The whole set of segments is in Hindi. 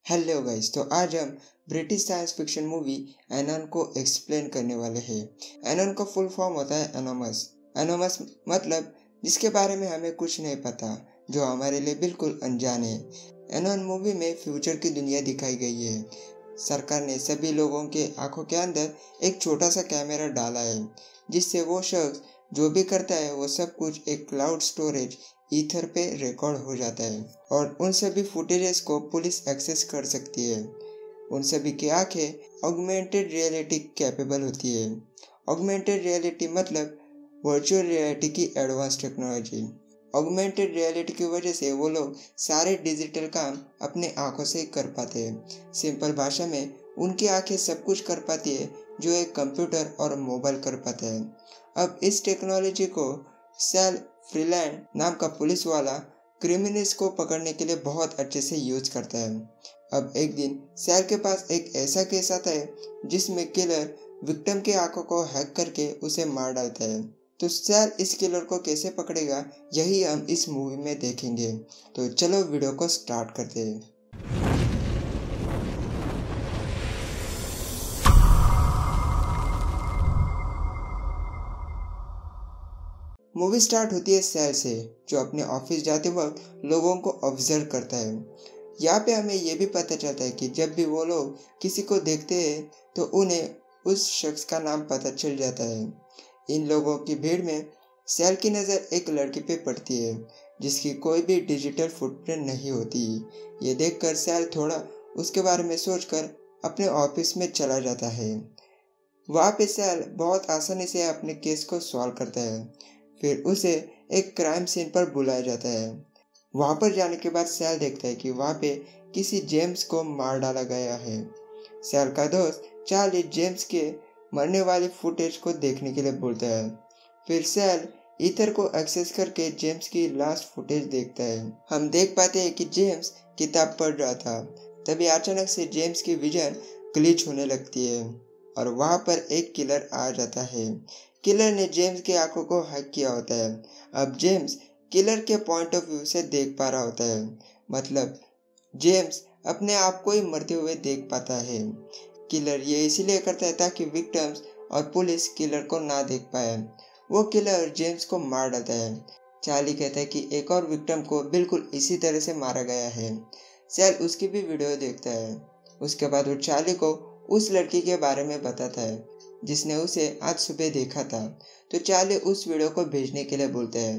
हेलो गाइस, तो आज हम ब्रिटिश साइंस फिक्शन मूवी एनन को एक्सप्लेन करने वाले हैं। एनन का फुल फॉर्म होता है एनोमस। एनोमस मतलब जिसके बारे में हमें कुछ नहीं पता, जो हमारे लिए बिल्कुल अनजान है। एनन मूवी में फ्यूचर की दुनिया दिखाई गई है। सरकार ने सभी लोगों के आंखों के अंदर एक छोटा सा कैमरा डाला है, जिससे वो शख्स जो भी करता है वो सब कुछ एक क्लाउड स्टोरेज ईथर पे रिकॉर्ड हो जाता है और उन सभी फुटेजेस को पुलिस एक्सेस कर सकती है। उन सभी की आंखें ऑगमेंटेड रियलिटी कैपेबल होती है। ऑगमेंटेड रियलिटी मतलब वर्चुअल रियलिटी की एडवांस टेक्नोलॉजी। ऑगमेंटेड रियलिटी की वजह से वो लोग सारे डिजिटल काम अपने आंखों से कर पाते हैं। सिंपल भाषा में उनकी आंखें सब कुछ कर पाती है जो एक कंप्यूटर और मोबाइल कर पाता है। अब इस टेक्नोलॉजी को सेल फ्रीलैंड नाम का पुलिस वाला क्रिमिनल्स को पकड़ने के लिए बहुत अच्छे से यूज करता है। अब एक दिन सेल के पास एक ऐसा केस आता है जिसमें किलर विक्टिम की आंखों को हैक करके उसे मार डालता है। तो सेल इस किलर को कैसे पकड़ेगा, यही हम इस मूवी में देखेंगे। तो चलो वीडियो को स्टार्ट करते हैं। मूवी स्टार्ट होती है सेल से, जो अपने ऑफिस जाते वक्त लोगों को ऑब्जर्व करता है। यहाँ पे हमें यह भी पता चलता है कि जब भी वो लोग किसी को देखते हैं तो उन्हें उस शख्स का नाम पता चल जाता है। इन लोगों की भीड़ में सेल की नज़र एक लड़की पे पड़ती है जिसकी कोई भी डिजिटल फुटप्रिंट नहीं होती। ये देखकर सेल थोड़ा उसके बारे में सोचकर अपने ऑफिस में चला जाता है। वहाँ पे सेल बहुत आसानी से अपने केस को सॉल्व करता है। फिर उसे एक क्राइम सीन पर बुलाया जाता है। वहाँ पर जाने के बाद सेल देखता है कि वहाँ पे किसी जेम्स को मार डाला गया है। सेल का दोस्त चार्ली जेम्स के मरने वाली फुटेज को देखने के लिए बोलता है। फिर सेल ईथर को एक्सेस करके जेम्स की लास्ट फुटेज देखता है। हम देख पाते हैं कि जेम्स किताब पढ़ रहा था। तभी अचानक से जेम्स की विजन ग्लिच होने लगती है और वहाँ पर एक किलर आ जाता है। किलर ने जेम्स की आंखों को हैक किया होता है। अब जेम्स किलर के पॉइंट ऑफ व्यू से देख पा रहा होता है, मतलब जेम्स अपने आप को ही मरते हुए देख पाता है। किलर ये इसीलिए करता है ताकि विक्टिम्स और पुलिस किलर को ना देख पाए। वो किलर जेम्स को मार डालता है। चार्ली कहता है कि एक और विक्टिम को बिल्कुल इसी तरह से मारा गया है। सेल उसकी भी वीडियो देखता है। उसके बाद वो चार्ली को उस लड़की के बारे में बताता है जिसने उसे आज सुबह देखा था। तो चार्ली उस वीडियो को भेजने के लिए बोलता है।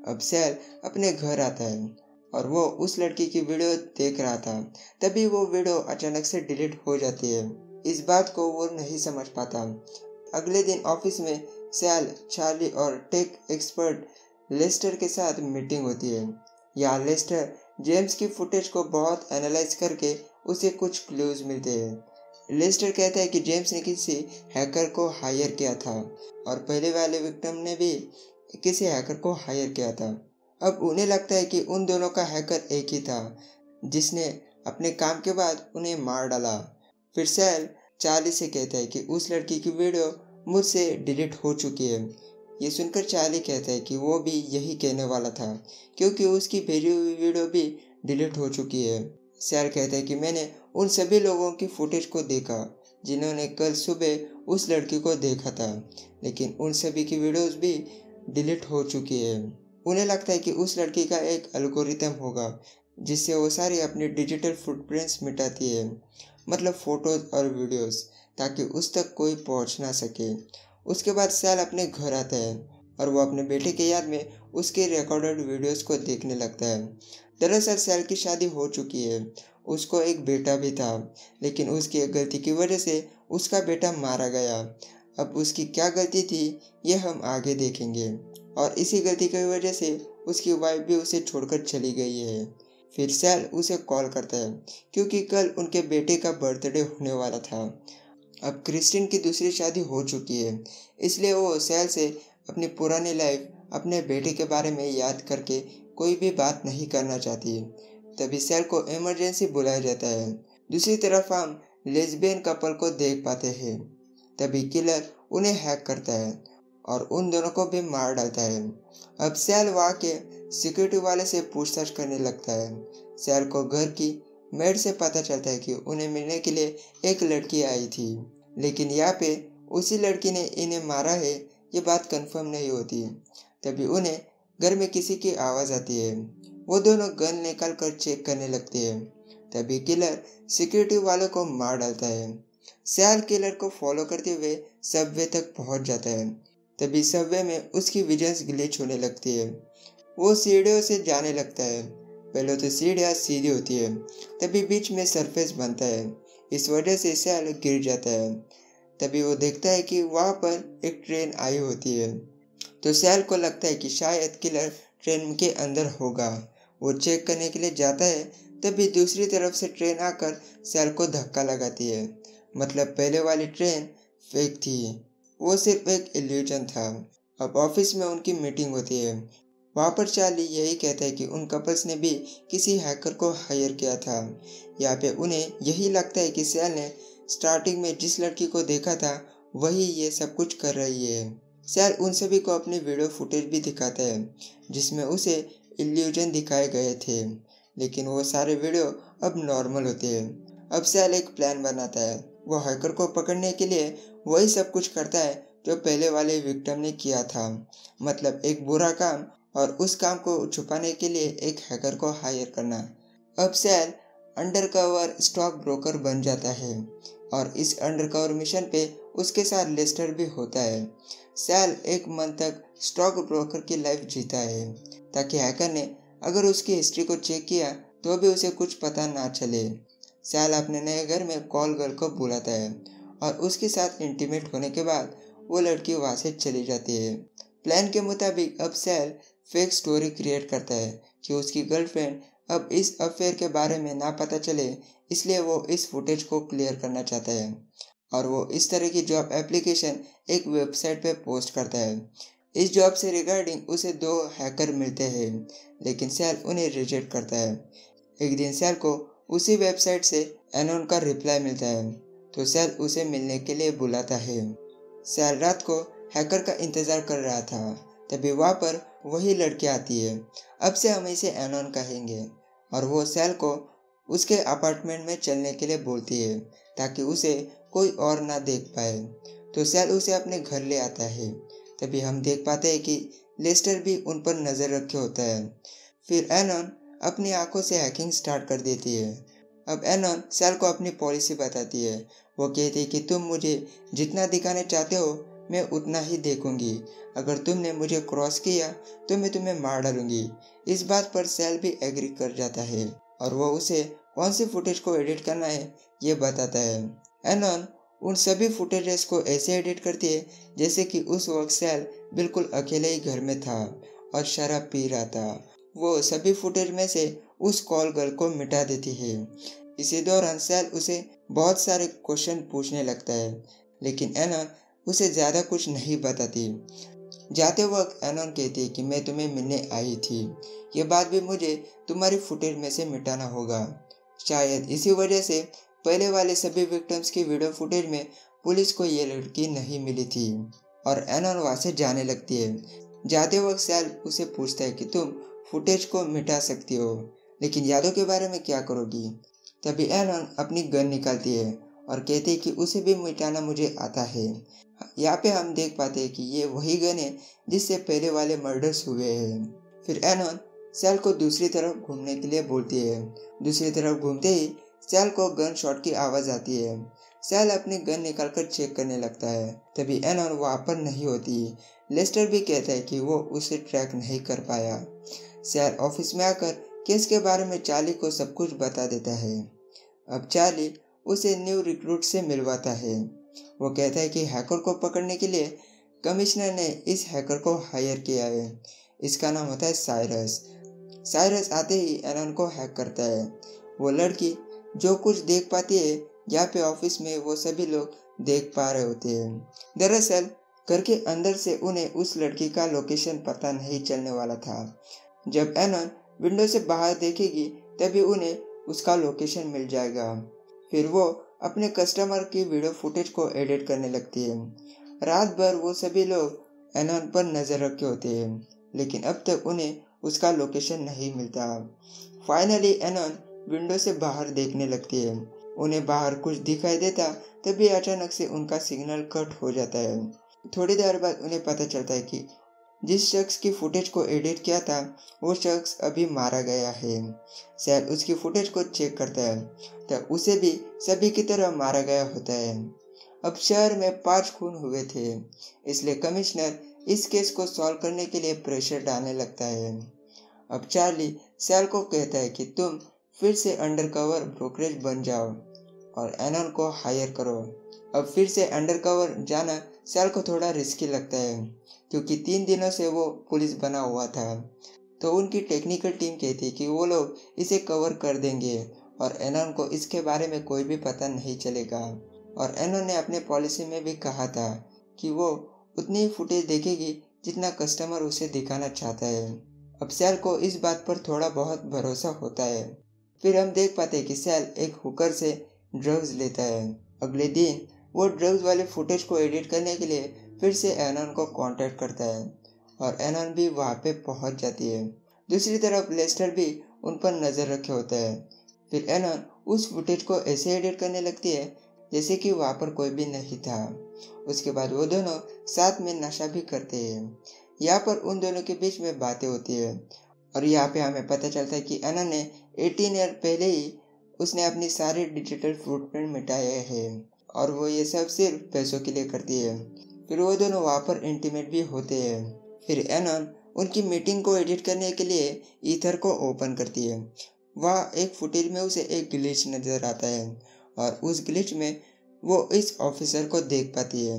अब सेल अपने घर आता है और वो उस लड़की की वीडियो देख रहा था। तभी वो वीडियो अचानक से डिलीट हो जाती है। इस बात को वो नहीं समझ पाता। अगले दिन ऑफिस में सेल, चार्ली और टेक एक्सपर्ट लेस्टर के साथ मीटिंग होती है। यहाँ लेस्टर जेम्स की फुटेज को बहुत एनालाइज करके उसे कुछ क्लूज मिलते हैं। लेस्टर कहता है कि जेम्स ने किसी हैकर को हायर किया था और पहले वाले विक्टिम ने भी किसी हैकर को हायर किया था। अब उन्हें लगता है कि उन दोनों का हैकर एक ही था जिसने अपने काम के बाद उन्हें मार डाला। फिर सेल चार्ली से कहता है कि उस लड़की की वीडियो मुझसे डिलीट हो चुकी है। ये सुनकर चार्ली कहता है कि वो भी यही कहने वाला था, क्योंकि उसकी भेजी हुई वीडियो भी डिलीट हो चुकी है। सेल कहता है कि मैंने उन सभी लोगों की फुटेज को देखा जिन्होंने कल सुबह उस लड़की को देखा था, लेकिन उन सभी की वीडियोस भी डिलीट हो चुकी है। उन्हें लगता है कि उस लड़की का एक एल्गोरिथम होगा जिससे वो सारी अपनी डिजिटल फुटप्रिंट्स मिटाती है, मतलब फोटोज और वीडियोस, ताकि उस तक कोई पहुंच ना सके। उसके बाद सेल अपने घर आता है और वो अपने बेटे के याद में उसके रिकॉर्डेड वीडियोस को देखने लगता है। दरअसल सेल की शादी हो चुकी है, उसको एक बेटा भी था, लेकिन उसकी एक गलती की वजह से उसका बेटा मारा गया। अब उसकी क्या गलती थी ये हम आगे देखेंगे, और इसी गलती की वजह से उसकी वाइफ भी उसे छोड़कर चली गई है। फिर सेल उसे कॉल करता है क्योंकि कल उनके बेटे का बर्थडे होने वाला था। अब क्रिस्टिन की दूसरी शादी हो चुकी है, इसलिए वो सेल से अपनी पुरानी लाइफ, अपने बेटे के बारे में याद करके कोई भी बात नहीं करना चाहती। तभी सेल को इमरजेंसी बुलाया जाता है। दूसरी तरफ हम लेस्बियन कपल को देख पाते हैं। तभी किलर उन्हें हैक करता है और उन दोनों को भी मार डालता है। अब सेल वहाँ के सिक्योरिटी वाले से पूछताछ करने लगता है। सेल को घर की मेड से पता चलता है कि उन्हें मिलने के लिए एक लड़की आई थी, लेकिन यहाँ पे उसी लड़की ने इन्हें मारा है ये बात कंफर्म नहीं होती। तभी उन्हें घर में किसी की आवाज़ आती है। वो दोनों गन निकाल कर चेक करने लगते हैं। तभी किलर सिक्योरिटी वालों को मार डालता है। सैल किलर को फॉलो करते हुए सबवे तक पहुंच जाता है। तभी सबवे में उसकी विजन्स ग्लिच होने लगती है। वो सीढ़ियों से जाने लगता है। पहले तो सीढ़ियाँ सीधी होती है, तभी बीच में सरफेस बनता है। इस वजह से सैल गिर जाता है। तभी वो देखता है कि वहाँ पर एक ट्रेन आई होती है। तो सैल को लगता है कि शायद किलर ट्रेन के अंदर होगा। वो चेक करने के लिए जाता है। तभी दूसरी तरफ से ट्रेन आकर सैल को धक्का लगाती है। मतलब पहले वाली ट्रेन फेक थी, वो सिर्फ एक इल्यूजन था। अब ऑफिस में उनकी मीटिंग होती है। वहाँ पर चार्ली यही कहता है कि उन कपल्स ने भी किसी हैकर को हायर किया था। यहाँ पे उन्हें यही लगता है कि सैल ने स्टार्टिंग में जिस लड़की को देखा था वही ये सब कुछ कर रही है। सैल उन सभी को अपनी वीडियो फुटेज भी दिखाता है जिसमें उसे इल्यूजन दिखाए गए थे, लेकिन वो सारे वीडियो अब नॉर्मल होते हैं। अब सैल एक प्लान बनाता है। वो हैकर को पकड़ने के लिए वही सब कुछ करता है जो पहले वाले विक्टिम ने किया था, मतलब एक बुरा काम और उस काम को छुपाने के लिए एक हैकर को हायर करना। अब सैल अंडरकवर स्टॉक ब्रोकर बन जाता है और इस अंडरकवर मिशन पे उसके साथ लेस्टर भी होता है। सैल एक मंथ तक स्टॉक ब्रोकर की लाइफ जीता है ताकि हैकर ने अगर उसकी हिस्ट्री को चेक किया तो भी उसे कुछ पता ना चले। सैल अपने नए घर में कॉल गर्ल को बुलाता है और उसके साथ इंटीमेट होने के बाद वो लड़की वहाँ से चली जाती है। प्लान के मुताबिक अब सैल फेक स्टोरी क्रिएट करता है कि उसकी गर्लफ्रेंड अब इस अफेयर के बारे में ना पता चले, इसलिए वो इस फुटेज को क्लियर करना चाहता है और वो इस तरह की जॉब एप्लीकेशन एक वेबसाइट पे पोस्ट करता है। इस जॉब से रिगार्डिंग उसे 2 हैकर मिलते हैं, लेकिन सैल उन्हें रिजेक्ट करता है। एक दिन सैल को उसी वेबसाइट से एनोन का रिप्लाई मिलता है, तो सैल उसे मिलने के लिए बुलाता है। सैल रात को हैकर का इंतज़ार कर रहा था, तभी वहाँ पर वही लड़की आती है। अब से हम इसे एनोन कहेंगे और वो सैल को उसके अपार्टमेंट में चलने के लिए बोलती है ताकि उसे कोई और ना देख पाए। तो सैल उसे अपने घर ले आता है। तभी हम देख पाते हैं कि लेस्टर भी उन पर नज़र रखे होता है। फिर एनोन अपनी आंखों से हैकिंग स्टार्ट कर देती है। अब एनोन सैल को अपनी पॉलिसी बताती है। वो कहती है कि तुम मुझे जितना दिखाने चाहते हो मैं उतना ही देखूंगी। अगर तुमने मुझे क्रॉस किया तो मैं तुम्हें मार डालूंगी। इस बात पर सैल भी एग्री कर जाता है और वो उसे कौन सी फुटेज को एडिट करना है ये बताता है। एनोन उन सभी फुटेजेस को ऐसे एडिट करती है जैसे कि उस वक्त सैल बिल्कुल अकेले ही घर में था और शराब पी रहा था। वो सभी फुटेज में से उस कॉल गर्ल को मिटा देती है। इसी दौरान सैल उसे बहुत सारे क्वेश्चन पूछने लगता है, लेकिन एनोन उसे ज़्यादा कुछ नहीं बताती। जाते वक्त एनोन कहती है कि मैं तुम्हें मिलने आई थी, ये बात भी मुझे तुम्हारी फुटेज में से मिटाना होगा। शायद इसी वजह से पहले वाले सभी विक्टिम्स की वीडियो फुटेज में पुलिस को ये लड़की नहीं मिली थी और एनोन वहाँ से जाने लगती है। जाते वक्त सैल उसे पूछता है कि तुम फुटेज को मिटा सकती हो, लेकिन यादों के बारे में क्या करोगी? तभी एनोन अपनी गन निकालती है और कहती है कि उसे भी मिटाना मुझे आता है। यहाँ पे हम देख पाते हैं कि ये वही गन है जिससे पहले वाले मर्डर्स हुए हैं। फिर एनोन सैल को दूसरी तरफ घूमने के लिए बोलती है। दूसरी तरफ घूमते ही सैल को गन शॉट की आवाज़ आती है। सैल अपनी गन निकालकर चेक करने लगता है। तभी एनोन वहाँ पर नहीं होती। लेस्टर भी कहता है कि वो उसे ट्रैक नहीं कर पाया। सैल ऑफिस में आकर केस के बारे में चार्ली को सब कुछ बता देता है। अब चार्ली उसे न्यू रिक्रूट से मिलवाता है। वो कहता है कि हैकर को पकड़ने के लिए कमिश्नर ने इस हैकर को हायर किया है। इसका नाम होता है साइरस। साइरस आते ही एनोन को हैक करता है। वो लड़की जो कुछ देख पाती है यहाँ पे ऑफिस में वो सभी लोग देख पा रहे होते हैं। दरअसल घर के अंदर से उन्हें उस लड़की का लोकेशन पता नहीं चलने वाला था। जब एनोन विंडो से बाहर देखेगी तभी उन्हें उसका लोकेशन मिल जाएगा। फिर वो अपने कस्टमर की वीडियो फुटेज को एडिट करने लगती है। रात भर वो सभी लोग एनोन पर नज़र रखे होते हैं, लेकिन अब तक उन्हें उसका लोकेशन नहीं मिलता। फाइनली एनोन विंडो से बाहर देखने लगती है। उन्हें बाहर कुछ दिखाई देता तभी अचानक से उनका सिग्नल कट हो जाता है। थोड़ी देर बाद उन्हें पता चलता है कि जिस शख्स की फुटेज को एडिट किया था वो शख्स अभी मारा गया है। सैल उसकी फुटेज को चेक करता है तो उसे भी सभी की तरह मारा गया होता है। अब शहर में 5 खून हुए थे, इसलिए कमिश्नर इस केस को सॉल्व करने के लिए प्रेशर डालने लगता है। अब चार्ली सैल को कहता है कि तुम फिर से अंडरकवर ब्रोकरेज बन जाओ और एनन को हायर करो। अब फिर से अंडरकवर जाना सैल को थोड़ा रिस्की लगता है क्योंकि 3 दिनों से वो पुलिस बना हुआ था। तो उनकी टेक्निकल टीम कहती कि वो लोग इसे कवर कर देंगे और एनन को इसके बारे में कोई भी पता नहीं चलेगा। और एनन ने अपने पॉलिसी में भी कहा था कि वो उतनी ही फुटेज देखेगी जितना कस्टमर उसे दिखाना चाहता है। अब सैल को इस बात पर थोड़ा बहुत भरोसा होता है। फिर हम देख पाते हैं कि सैल एक हुकर से ड्रग्स लेता है। अगले दिन वो ड्रग्स वाले फुटेज को एडिट करने के लिए फिर से एनन को कांटेक्ट करता है और एनन भी वहाँ पे पहुँच जाती है। दूसरी तरफ लेस्टर भी उन पर नज़र रखे होता है। फिर एनन उस फुटेज को ऐसे एडिट करने लगती है जैसे कि वहाँ पर कोई भी नहीं था। उसके बाद वो दोनों साथ में नशा भी करते हैं। यहाँ पर उन दोनों के बीच में बातें होती है और यहाँ पे हमें पता चलता है कि एनन ने 18 ईयर पहले ही उसने अपनी सारी डिजिटल फुटप्रिंट मिटाए हैं और वो ये सब सिर्फ पैसों के लिए करती है। फिर वो दोनों वहाँ पर इंटीमेट भी होते हैं। फिर एनन उनकी मीटिंग को एडिट करने के लिए ईथर को ओपन करती है। वहाँ एक फुटेज में उसे एक ग्लिच नज़र आता है और उस ग्लिच में वो इस ऑफिसर को देख पाती है।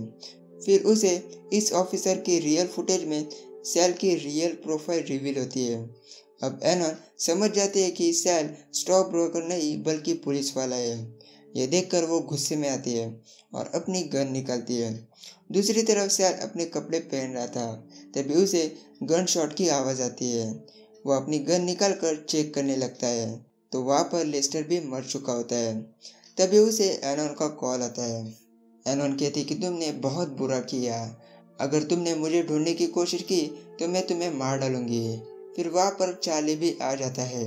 फिर उसे इस ऑफिसर की रियल फुटेज में सैल की रियल प्रोफाइल रिवील होती है। अब एनन समझ जाती है कि सैल स्टॉक ब्रोकर नहीं बल्कि पुलिस वाला है। यह देखकर वो गुस्से में आती है और अपनी गन निकालती है। दूसरी तरफ सैल अपने कपड़े पहन रहा था तभी उसे गन शॉट की आवाज़ आती है। वो अपनी गन निकाल कर चेक करने लगता है तो वहाँ पर लेस्टर भी मर चुका होता है। तभी उसे एनन का कॉल आता है। एनन कहती कि तुमने बहुत बुरा किया, अगर तुमने मुझे ढूंढने की कोशिश की तो मैं तुम्हें मार डालूंगी। फिर वहाँ पर चार्ली भी आ जाता है।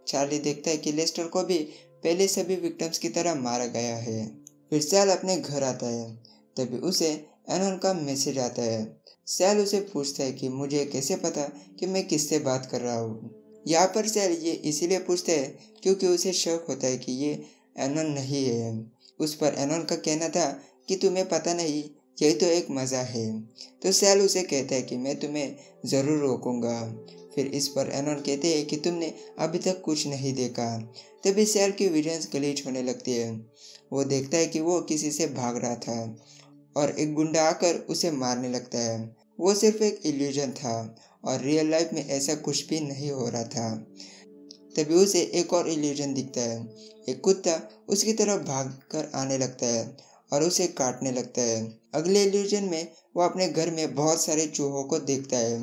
चार्ली देखता है कि लेस्टर को भी पहले सभी विक्टिम्स की तरह मारा गया है। फिर सैल अपने घर आता है तभी उसे एनन का मैसेज आता है। सैल उसे पूछता है कि मुझे कैसे पता कि मैं किससे बात कर रहा हूँ। यहाँ पर सैल ये इसीलिए पूछता है क्योंकि उसे शक होता है कि ये एनन नहीं है। उस पर एनन का कहना था कि तुम्हें पता नहीं, यही तो एक मज़ा है। तो सैल उसे कहता है कि मैं तुम्हें ज़रूर रोकूंगा। फिर इस पर एनन कहते हैं कि तुमने अभी तक कुछ नहीं देखा। तभी सैल की विजन्स ग्लिच होने लगती है। वो देखता है कि वो किसी से भाग रहा था और एक गुंडा आकर उसे मारने लगता है। वो सिर्फ एक इल्यूजन था और रियल लाइफ में ऐसा कुछ भी नहीं हो रहा था। तभी उसे एक और इल्यूजन दिखता है। एक कुत्ता उसकी तरफ भागकर आने लगता है और उसे काटने लगता है। अगले इल्यूजन में वो अपने घर में बहुत सारे चूहों को देखता है,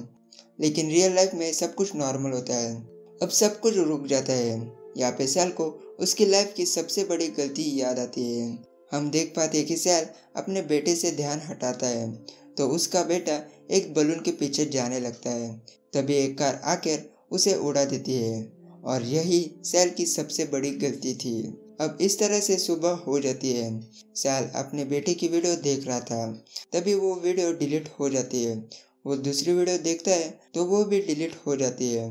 लेकिन रियल लाइफ में सब कुछ नॉर्मल होता है। अब सब कुछ रुक जाता है। यहाँ पे सैल को उसकी लाइफ की सबसे बड़ी गलती याद आती है। हम देख पाते हैं कि सैल अपने बेटे से ध्यान हटाता है तो उसका बेटा एक बलून के पीछे जाने लगता है। तभी एक कार आकर उसे उड़ा देती है और यही सैल की सबसे बड़ी गलती थी। अब इस तरह से सुबह हो जाती है। सैल अपने बेटे की वीडियो देख रहा था तभी वो वीडियो डिलीट हो जाती है। वो दूसरी वीडियो देखता है तो वो भी डिलीट हो जाती है।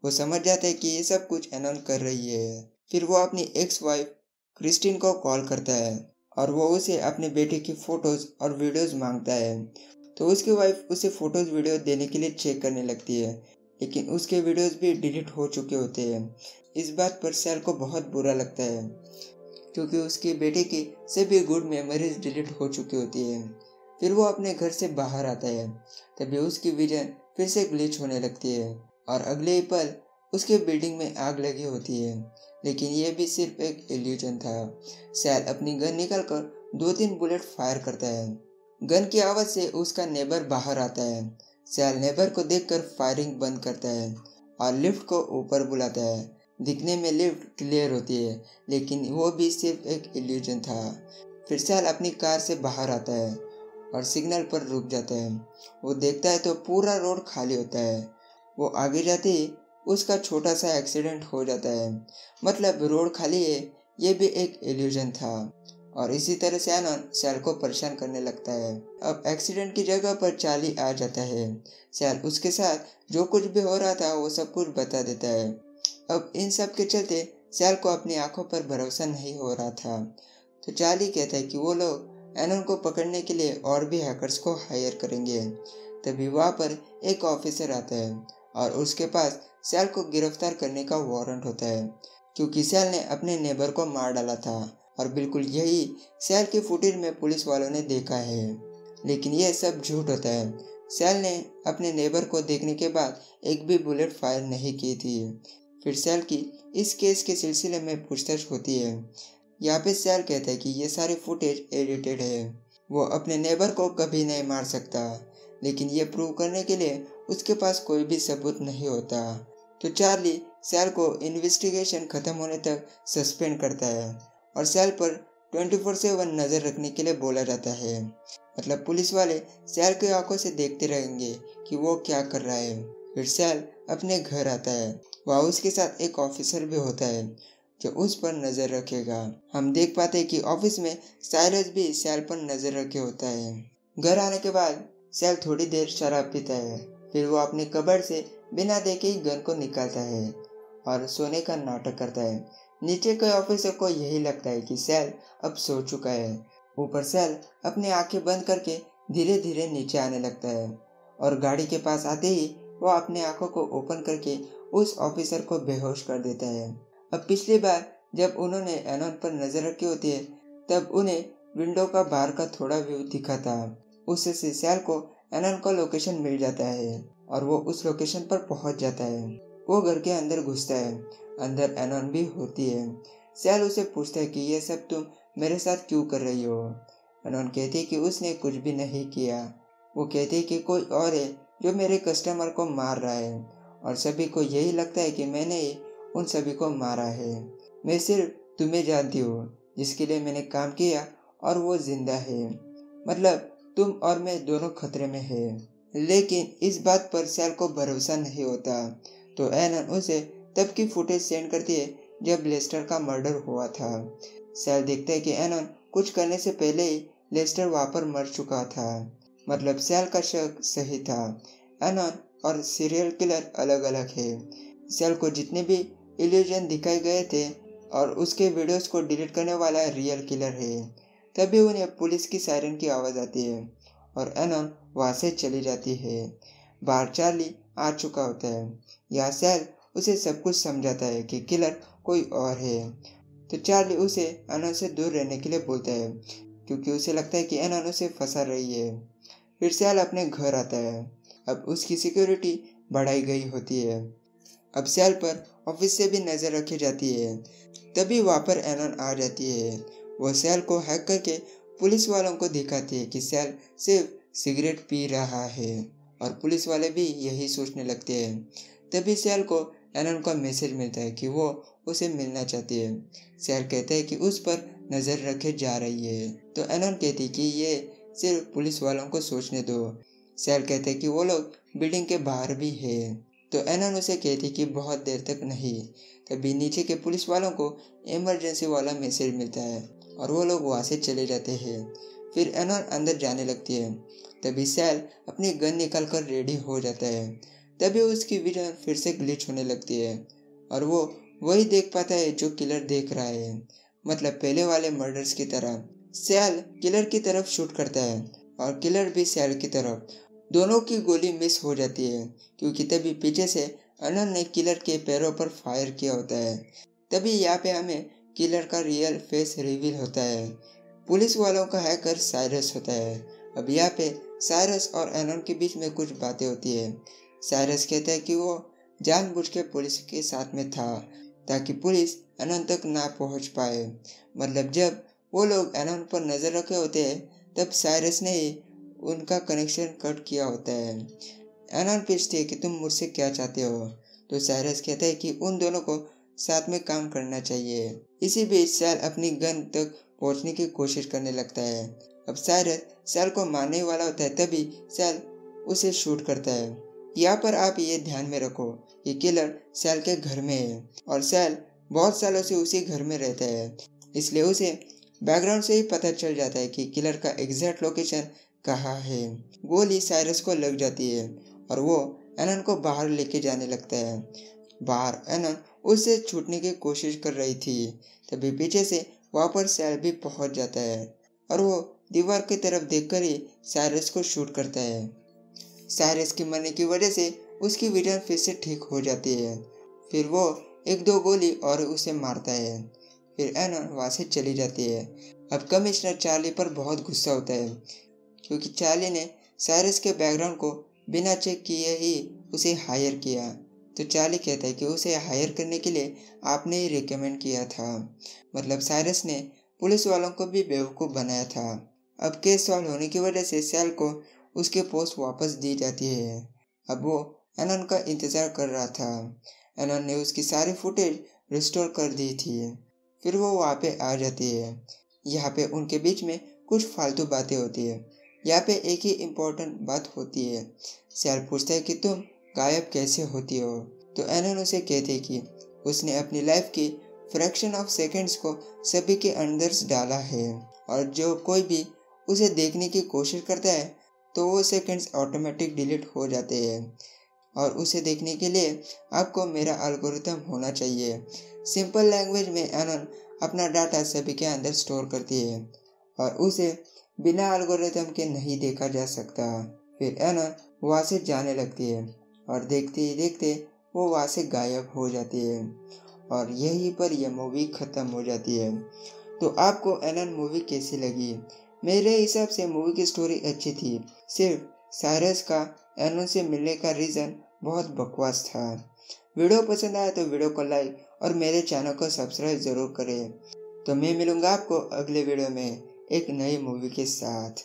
वो समझ जाता है कि ये सब कुछ एनन कर रही है। फिर वो अपनी एक्स वाइफ क्रिस्टीन को कॉल करता है और वो उसे अपने बेटे की फ़ोटोज़ और वीडियोज़ मांगता है। तो उसकी वाइफ उसे फ़ोटोज़ वीडियो देने के लिए चेक करने लगती है, लेकिन उसके वीडियोज़ भी डिलीट हो चुके होते हैं। इस बात पर सैल को बहुत बुरा लगता है क्योंकि उसके बेटे की सभी गुड मेमोरीज डिलीट हो चुकी होती है। फिर वो अपने घर से बाहर आता है तभी उसकी विजन फिर से ग्लिच होने लगती है और अगले ही पल उसके बिल्डिंग में आग लगी होती है, लेकिन ये भी सिर्फ एक इल्यूजन था। सैल अपनी गन निकालकर 2-3 बुलेट फायर करता है। गन की आवाज़ से उसका नेबर बाहर आता है। सैल नेबर को देखकर फायरिंग बंद करता है और लिफ्ट को ऊपर बुलाता है। दिखने में लिफ्ट क्लियर होती है, लेकिन वो भी सिर्फ एक इल्यूजन था। फिर सैल अपनी कार से बाहर आता है और सिग्नल पर रुक जाता है। वो देखता है तो पूरा रोड खाली होता है। वो आगे जाते ही उसका छोटा सा एक्सीडेंट हो जाता है। मतलब रोड खाली है, ये भी एक इल्यूजन था। और इसी तरह से एनन सैल को परेशान करने लगता है। अब एक्सीडेंट की जगह पर चार्ली आ जाता है। सैल उसके साथ जो कुछ भी हो रहा था वो सब कुछ बता देता है। अब इन सब के चलते सैल को अपनी आंखों पर भरोसा नहीं हो रहा था। तो चार्ली कहता है कि वो लोग एनन को पकड़ने के लिए और भी हैकर्स को हायर करेंगे। तभी वहाँ पर एक ऑफिसर आता है और उसके पास सैल को गिरफ्तार करने का वारंट होता है, क्योंकि सैल ने अपने नेबर को मार डाला था और बिल्कुल यही सैल के फुटेज में पुलिस वालों ने देखा है। लेकिन यह सब झूठ होता है। सैल ने अपने नेबर को देखने के बाद एक भी बुलेट फायर नहीं की थी। फिर सैल की इस केस के सिलसिले में पूछताछ होती है। यहाँ पे सैल कहता है कि ये सारे फुटेज एडिटेड है, वो अपने नेबर को कभी नहीं मार सकता, लेकिन ये प्रूव करने के लिए उसके पास कोई भी सबूत नहीं होता। तो चार्ली सैल को इन्वेस्टिगेशन खत्म होने तक सस्पेंड करता है और सैल पर 24/7 नज़र रखने के लिए बोला जाता है। मतलब पुलिस वाले सैल की आंखों से देखते रहेंगे कि वो क्या कर रहा है। फिर सैल अपने घर आता है। वहाँ उसके साथ एक ऑफिसर भी होता है जो उस पर नज़र रखेगा। हम देख पाते हैं कि ऑफिस में साइरस भी सैल पर नज़र रखे होता है। घर आने के बाद सैल थोड़ी देर शराब पीता है। फिर वो अपने कबर्ड से बिना देखे ही गन को निकालता है और सोने का नाटक करता है। नीचे के ऑफिसर को यही लगता है कि सैल अब सो चुका है। ऊपर सैल अपनी आंखें बंद करके धीरे धीरे नीचे आने लगता है और गाड़ी के पास आते ही वो अपने आंखों को ओपन करके उस ऑफिसर को बेहोश कर देता है। अब पिछली बार जब उन्होंने एनन पर नजर रखी होती है तब उन्हें विंडो का बाहर का थोड़ा व्यू दिखा था। उससे सैल को एनन का लोकेशन मिल जाता है और वो उस लोकेशन पर पहुंच जाता है। वो घर के अंदर घुसता है। अंदर एनन भी होती है। सैल उसे पूछता है कि ये सब तुम मेरे साथ क्यों कर रही हो। एनन कहती है कि उसने कुछ भी नहीं किया। वो कहती है कि कोई और है जो मेरे कस्टमर को मार रहा है और सभी को यही लगता है कि मैंने ही उन सभी को मारा है। मैं सिर्फ तुम्हें जानती हूँ जिसके लिए मैंने काम किया और वो जिंदा है। मतलब तुम और मैं दोनों खतरे में है। लेकिन इस बात पर सैल को भरोसा नहीं होता। तो एनन उसे तब की फुटेज सेंड करती है जब लेस्टर का मर्डर हुआ था। सैल देखता है कि एनन कुछ करने से पहले ही लेस्टर वहाँ पर मर चुका था। मतलब सैल का शक सही था। एनन और सीरियल किलर अलग अलग है। सैल को जितने भी इल्यूजन दिखाए गए थे और उसके वीडियोस को डिलीट करने वाला रियल किलर है। तभी उन्हें पुलिस की सायरन की आवाज़ आती है और एनन वहाँ से चली जाती है। बाहर चार्ली आ चुका होता है। यहाँ सैल उसे सब कुछ समझाता है कि किलर कोई और है। तो चार्ली उसे एनन से दूर रहने के लिए बोलता है क्योंकि उसे लगता है कि एनन उसे फंसा रही है। फिर सैल अपने घर आता है। अब उसकी सिक्योरिटी बढ़ाई गई होती है। अब सैल पर ऑफिस से भी नज़र रखी जाती है। तभी वहाँ पर एनन आ जाती है। वो सैल को हैक करके पुलिस वालों को दिखाती है कि सैल सिर्फ सिगरेट पी रहा है और पुलिस वाले भी यही सोचने लगते हैं। तभी सैल को एनन का मैसेज मिलता है कि वो उसे मिलना चाहती है। सैल कहता है कि उस पर नज़र रखे जा रही है। तो एनन कहती है कि ये सिर्फ पुलिस वालों को सोचने दो। सैल कहते हैं कि वो लोग बिल्डिंग के बाहर भी है। तो एनन उसे कहती कि बहुत देर तक नहीं। तभी नीचे के पुलिस वालों को इमरजेंसी वाला मैसेज मिलता है और वो लोग वहाँ से चले जाते हैं। फिर एनन अंदर जाने लगती है। तभी सैल अपनी गन निकाल कर रेडी हो जाता है। तभी उसकी विजन फिर से ग्लिच होने लगती है और वो वही देख पाता है जो किलर देख रहा है। मतलब पहले वाले मर्डर्स की तरह सैल किलर की तरफ शूट करता है और किलर भी सैल की तरफ। दोनों की गोली मिस हो जाती है क्योंकि तभी पीछे से एनन ने किलर के पैरों पर फायर किया होता है। तभी यहाँ पे हमें किलर का रियल फेस रिवील होता है। पुलिस वालों का हैकर साइरस होता है। अब यहाँ पे साइरस और एनन के बीच में कुछ बातें होती है। साइरस कहता है कि वो जानबूझ के पुलिस के साथ में था ताकि पुलिस एनन तक ना पहुँच पाए। मतलब जब वो लोग एनन पर नज़र रखे होते हैं तब साइरस ने ही उनका कनेक्शन कट किया होता है। एनन पूछती है कि तुम मुझसे क्या चाहते हो। तो साइरस कहता है कि उन दोनों को साथ में काम करना चाहिए। इसी बीच सैल अपनी गन तक पहुंचने की कोशिश करने लगता है। अब साइरस सैल को मारने वाला होता है तभी सैल उसे शूट करता है। यहाँ पर आप ये ध्यान में रखो कि किलर सेल के घर में है और सेल बहुत सालों से उसी घर में रहता है, इसलिए उसे बैकग्राउंड से ही पता चल जाता है कि किलर का एग्जैक्ट लोकेशन कहाँ है। गोली साइरस को लग जाती है और वो एनन को बाहर लेके जाने लगता है। बाहर एनन उससे छूटने की कोशिश कर रही थी, तभी पीछे से वहाँ पर सेल भी पहुंच जाता है और वो दीवार की तरफ देखकर ही साइरस को शूट करता है। साइरस के मरने की वजह से उसकी विजन फिर से ठीक हो जाती है। फिर वो एक दो गोली और उसे मारता है। फिर एनन वहाँ से चली जाती है। अब कमिश्नर चार्ली पर बहुत गुस्सा होता है क्योंकि चार्ली ने साइरस के बैकग्राउंड को बिना चेक किए ही उसे हायर किया। तो चार्ली कहता है कि उसे हायर करने के लिए आपने ही रिकमेंड किया था, मतलब साइरस ने पुलिस वालों को भी बेवकूफ़ बनाया था। अब केस सॉल्व होने की वजह से सेल को उसके पोस्ट वापस दी जाती है। अब वो एनन का इंतज़ार कर रहा था। एनन ने उसकी सारी फुटेज रिस्टोर कर दी थी। फिर वो वहाँ पे आ जाती है। यहाँ पे उनके बीच में कुछ फालतू बातें होती है। यहाँ पे एक ही इम्पोर्टेंट बात होती है। सेल पूछता है कि तुम गायब कैसे होती हो, तो एनन उसे कहते कि उसने अपनी लाइफ की फ्रैक्शन ऑफ सेकंड्स को सभी के अंदर डाला है और जो कोई भी उसे देखने की कोशिश करता है तो वो सेकंड्स ऑटोमेटिक डिलीट हो जाते हैं और उसे देखने के लिए आपको मेरा एल्गोरिथम होना चाहिए। सिंपल लैंग्वेज में एनन अपना डाटा सभी के अंदर स्टोर करती है और उसे बिना एल्गोरिथम के नहीं देखा जा सकता। फिर एनन वहाँ से जाने लगती है और देखते ही देखते वो वहाँ से गायब हो जाती है और यहीं पर यह मूवी ख़त्म हो जाती है। तो आपको एनन मूवी कैसी लगी? मेरे हिसाब से मूवी की स्टोरी अच्छी थी, सिर्फ साइरस का एनन से मिलने का रीज़न बहुत बकवास था। वीडियो पसंद आया तो वीडियो को लाइक और मेरे चैनल को सब्सक्राइब ज़रूर करें। तो मैं मिलूँगा आपको अगले वीडियो में एक नई मूवी के साथ।